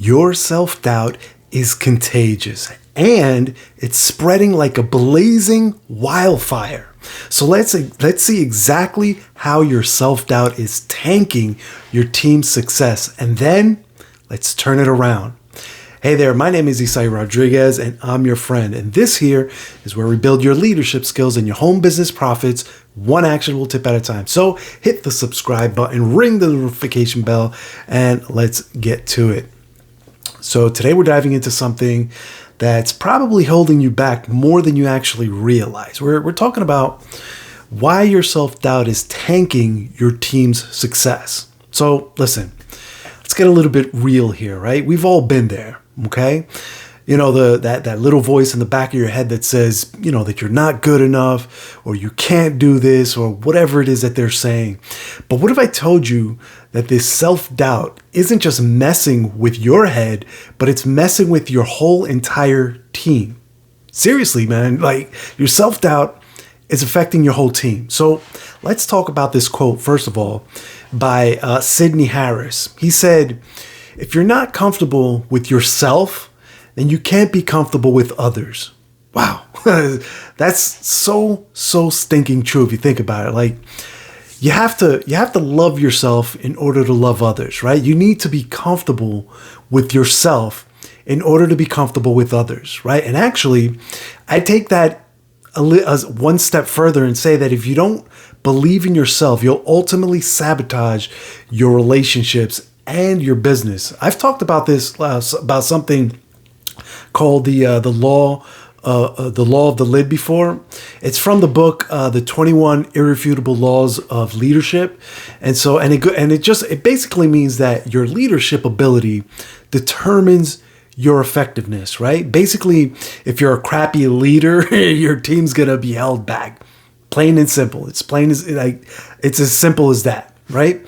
Your self-doubt is contagious and it's spreading like a blazing wildfire. So let's see exactly how your self-doubt is tanking your team's success, and then let's turn it around. Hey there, my name is Isai Rodriguez and I'm your friend, and this here is where we build your leadership skills and your home business profits one actionable tip at a time. So hit the subscribe button, ring the notification bell, and let's get to it. So today we're diving into something that's probably holding you back more than you actually realize. We're talking about why your self-doubt is tanking your team's success. So listen, let's get a little bit real here, right? We've all been there, okay? You know, that little voice in the back of your head that says, you know, that you're not good enough or you can't do this or whatever it is that they're saying. But what if I told you that this self-doubt isn't just messing with your head, but it's messing with your whole entire team? Seriously, man, like your self-doubt is affecting your whole team. So let's talk about this quote, first of all, by Sidney Harris. He said, "If you're not comfortable with yourself, then you can't be comfortable with others." Wow. That's so stinking true if you think about it. Like you have to love yourself in order to love others, right? You need to be comfortable with yourself in order to be comfortable with others, right? And actually, I take that one step further and say that if you don't believe in yourself, you'll ultimately sabotage your relationships and your business. I've talked about this about something called the law of the lid before. It's from the book The 21 Irrefutable Laws of Leadership, and it basically means that your leadership ability determines your effectiveness, right? Basically, if you're a crappy leader, your team's gonna be held back. Plain and simple. It's as simple as that, right?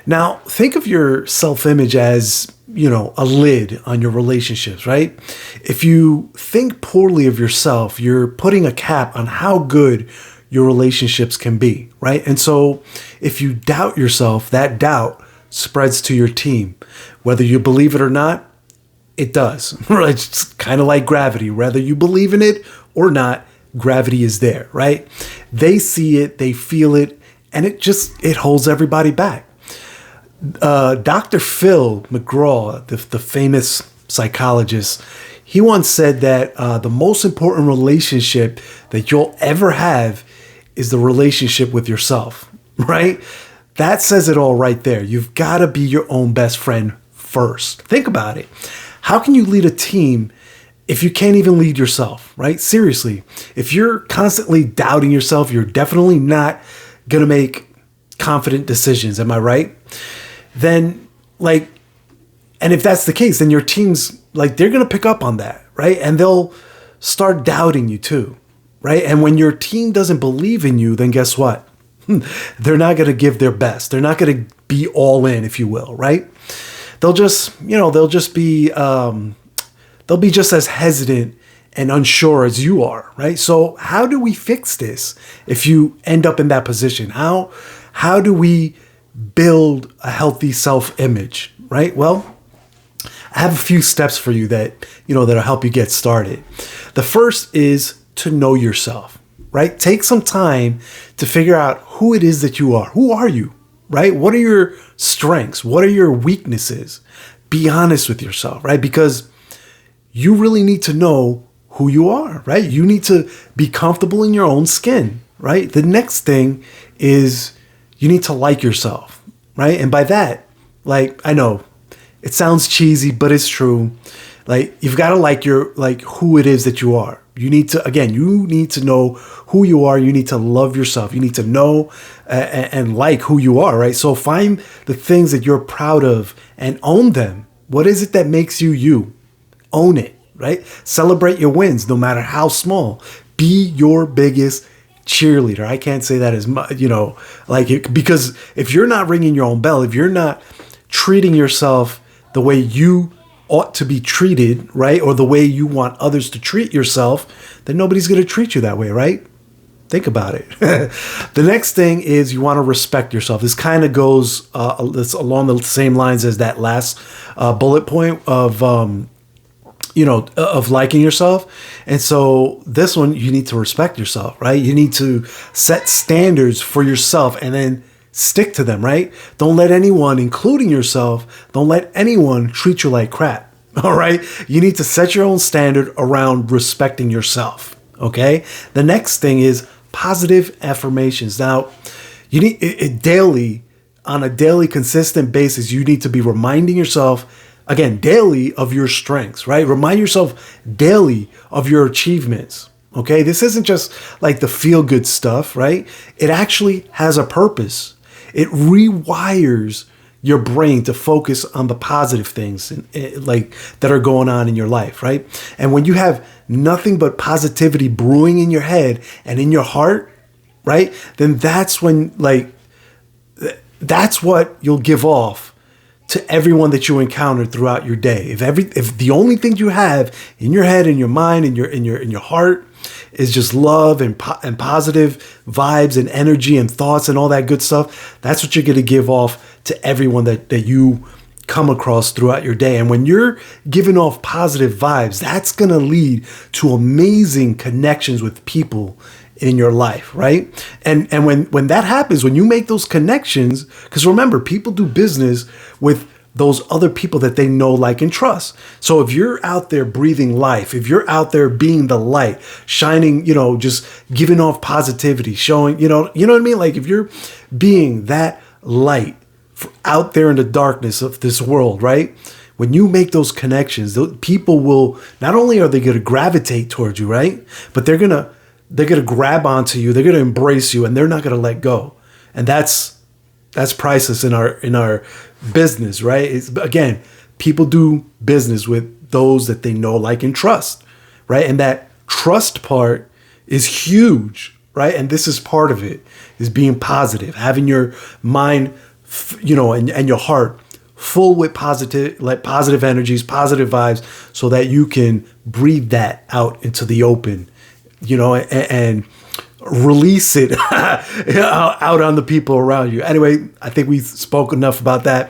Now, think of your self-image as, you know, a lid on your relationships, right? If you think poorly of yourself, you're putting a cap on how good your relationships can be, right? And so if you doubt yourself, that doubt spreads to your team. Whether you believe it or not, it does. It's kind of like gravity. Whether you believe in it or not, gravity is there, right? They see it, they feel it, and it holds everybody back. Dr. Phil McGraw, the famous psychologist, he once said that the most important relationship that you'll ever have is the relationship with yourself, right? That says it all right there. You've got to be your own best friend first. Think about it. How can you lead a team if you can't even lead yourself, right? Seriously, if you're constantly doubting yourself, you're definitely not going to make confident decisions. Am I right? Then and if that's the case, then your team's they're going to pick up on that, right? And they'll start doubting you too, right? And when your team doesn't believe in you, then guess what? They're not going to give their best. They're not going to be all in, if you will, right? They'll just be just as hesitant and unsure as you are, right? So how do we fix this if you end up in that position? How do we build a healthy self-image, right? Well, I have a few steps for you that'll help you get started. The first is to know yourself, right? Take some time to figure out who it is that you are. Who are you, right? What are your strengths? What are your weaknesses? Be honest with yourself, right? Because you really need to know who you are, right? You need to be comfortable in your own skin, right? The next thing is you need to like yourself, right? And by that, I know it sounds cheesy, but it's true. You've got to like who it is that you are. You need to know who you are. You need to love yourself. You need to know and like who you are, right? So find the things that you're proud of and own them. What is it that makes you you? Own it, right? Celebrate your wins, no matter how small. Be your biggest cheerleader. I can't say that as much, because if you're not ringing your own bell, if you're not treating yourself the way you ought to be treated, right? Or the way you want others to treat yourself, then nobody's going to treat you that way, right? Think about it. The next thing is you want to respect yourself. This kind of goes along the same lines as that last bullet point of of liking yourself. And so this one, you need to respect yourself, right? You need to set standards for yourself and then stick to them, right? Don't let anyone, including yourself, don't let anyone treat you like crap. All right. You need to set your own standard around respecting yourself. Okay. The next thing is positive affirmations. Now, you need it daily, on a daily, consistent basis. You need to be reminding yourself, again, daily, of your strengths, right? Remind yourself daily of your achievements. Okay. This isn't just like the feel good stuff, right? It actually has a purpose. It rewires your brain to focus on the positive things like that are going on in your life, right? And when you have nothing but positivity brewing in your head and in your heart, right? Then that's when that's what you'll give off to everyone that you encounter throughout your day. If the only thing you have in your head, in your mind, in your heart is just love and positive vibes and energy and thoughts and all that good stuff, that's what you're going to give off to everyone that you come across throughout your day. And when you're giving off positive vibes, that's going to lead to amazing connections with people in your life, right? And when that happens, when you make those connections, because remember, people do business with those other people that they know, like, and trust. So if you're out there breathing life, if you're out there being the light, shining, just giving off positivity, showing, you know what I mean? Like, if you're being that light out there in the darkness of this world, right? When you make those connections, those people will, not only are they going to gravitate towards you, right? But they're going to grab onto you. They're going to embrace you, and they're not going to let go. And that's priceless in our business, right? Again, people do business with those that they know, like, and trust, right? And that trust part is huge, right? And this is part of it, is being positive, having your mind, and your heart full with positive energies, positive vibes, so that you can breathe that out into the open, and release it out on the people around you. Anyway, I think we spoke enough about that.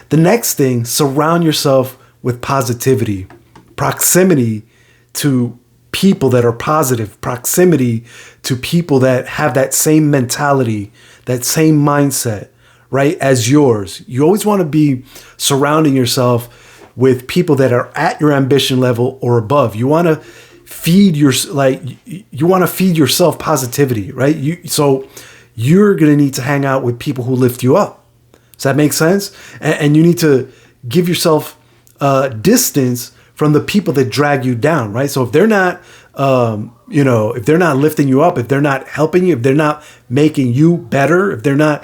The next thing, surround yourself with positivity, proximity to people that are positive, proximity to people that have that same mentality, that same mindset, right, as yours. You always want to be surrounding yourself with people that are at your ambition level or above. You want to feed yourself positivity, right? So you're going to need to hang out with people who lift you up. Does that make sense? And you need to give yourself distance from the people that drag you down, right? So if they're not, if they're not lifting you up, if they're not helping you, if they're not making you better, if they're not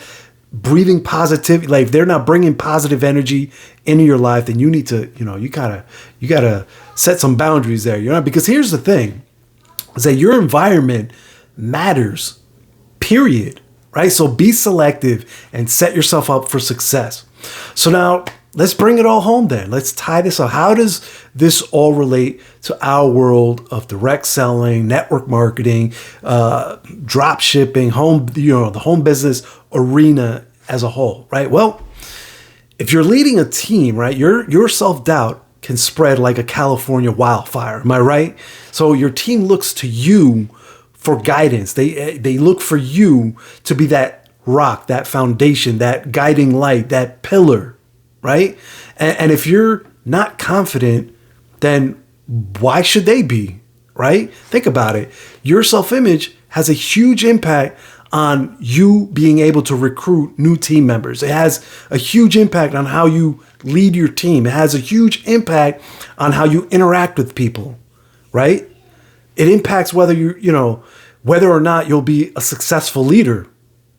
breathing positivity, like if they're not bringing positive energy into your life, then you need to, you gotta set some boundaries there, because here's the thing, is that your environment matters, period, right? So be selective and set yourself up for success. So now let's bring it all home then. Let's tie this up. How does this all relate to our world of direct selling, network marketing, drop shipping, the home business arena as a whole, right? Well, if you're leading a team, right, your self-doubt can spread like a California wildfire. Am I right? So your team looks to you for guidance. They look for you to be that rock, that foundation, that guiding light, that pillar, right? And if you're not confident, then why should they be, right? Think about it. Your self-image has a huge impact on you being able to recruit new team members. It has a huge impact on how you lead your team. It has a huge impact on how you interact with people, right? It impacts whether whether or not you'll be a successful leader,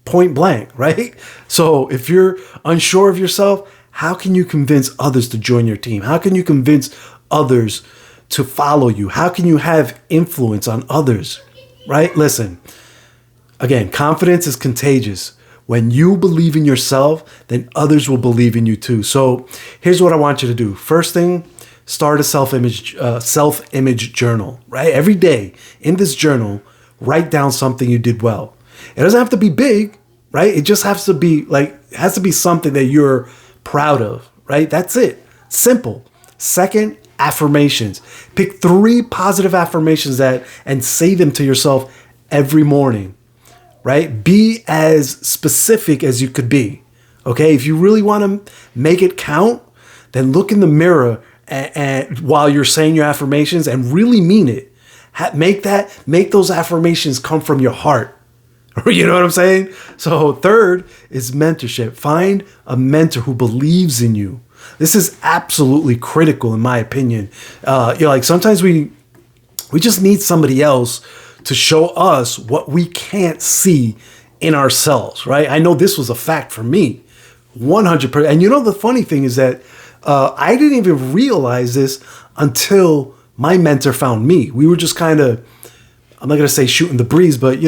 point blank, right? So if you're unsure of yourself, how can you convince others to join your team? How can you convince others to follow you? How can you have influence on others, right? Listen, again, confidence is contagious. When you believe in yourself, then others will believe in you too. So here's what I want you to do. First thing, start a self-image journal, right? Every day in this journal, write down something you did well. It doesn't have to be big, right? It just has to be it has to be something that you're proud of, right? That's it. Simple. Second, affirmations. Pick 3 positive affirmations and say them to yourself every morning, right? Be as specific as you could be. Okay, if you really want to make it count, then look in the mirror and while you're saying your affirmations and really mean it. Make those affirmations come from your heart. You know what I'm saying? So third is mentorship. Find a mentor who believes in you. This is absolutely critical in my opinion. Sometimes we just need somebody else to show us what we can't see in ourselves, right? I know this was a fact for me, 100%. And the funny thing is that I didn't even realize this until my mentor found me. We were just kind of, I'm not going to say shooting the breeze, but it's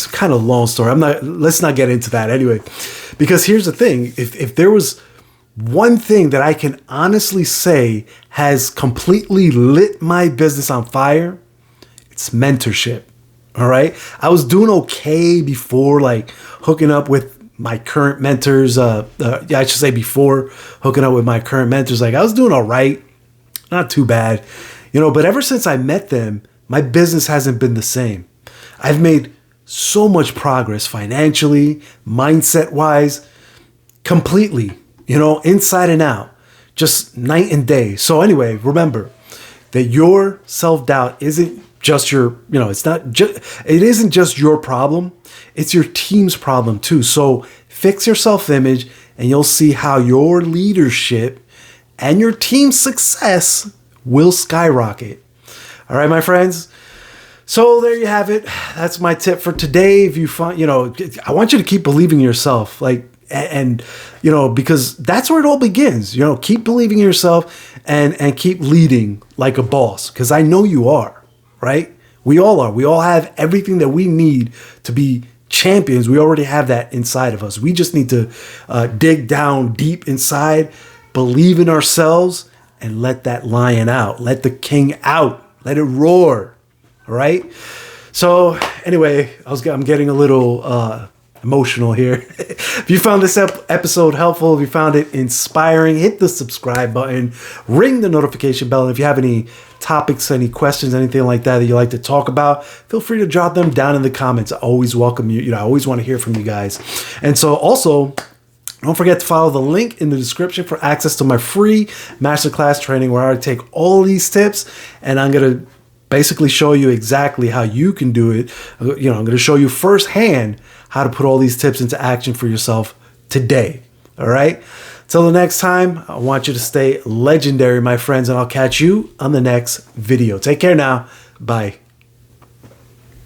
kind of a long story. Let's not get into that anyway, because here's the thing. If there was one thing that I can honestly say has completely lit my business on fire, it's mentorship. All right. I was doing okay before hooking up with my current mentors. I should say before hooking up with my current mentors, I was doing all right. Not too bad, but ever since I met them, my business hasn't been the same. I've made so much progress financially, mindset wise, completely, inside and out, just night and day. So anyway, remember that your self-doubt isn't just it isn't just your problem. It's your team's problem too. So fix your self-image and you'll see how your leadership and your team's success will skyrocket. All right, my friends. So there you have it. That's my tip for today. If you find, I want you to keep believing in yourself, because that's where it all begins. Keep believing in yourself and keep leading like a boss, because I know you are, right? We all are. We all have everything that we need to be champions. We already have that inside of us. We just need to dig down deep inside, believe in ourselves, and let that lion out. Let the king out. Let it roar. All right. So anyway, I'm getting a little emotional here. If you found this episode helpful, if you found it inspiring, hit the subscribe button, ring the notification bell. And if you have any topics, any questions, anything like that you'd like to talk about, feel free to drop them down in the comments. I always welcome you. I always want to hear from you guys. And so also, don't forget to follow the link in the description for access to my free masterclass training, where I take all these tips and I'm going to basically show you exactly how you can do it. I'm going to show you firsthand how to put all these tips into action for yourself today. All right. Till the next time, I want you to stay legendary, my friends, and I'll catch you on the next video. Take care now. Bye.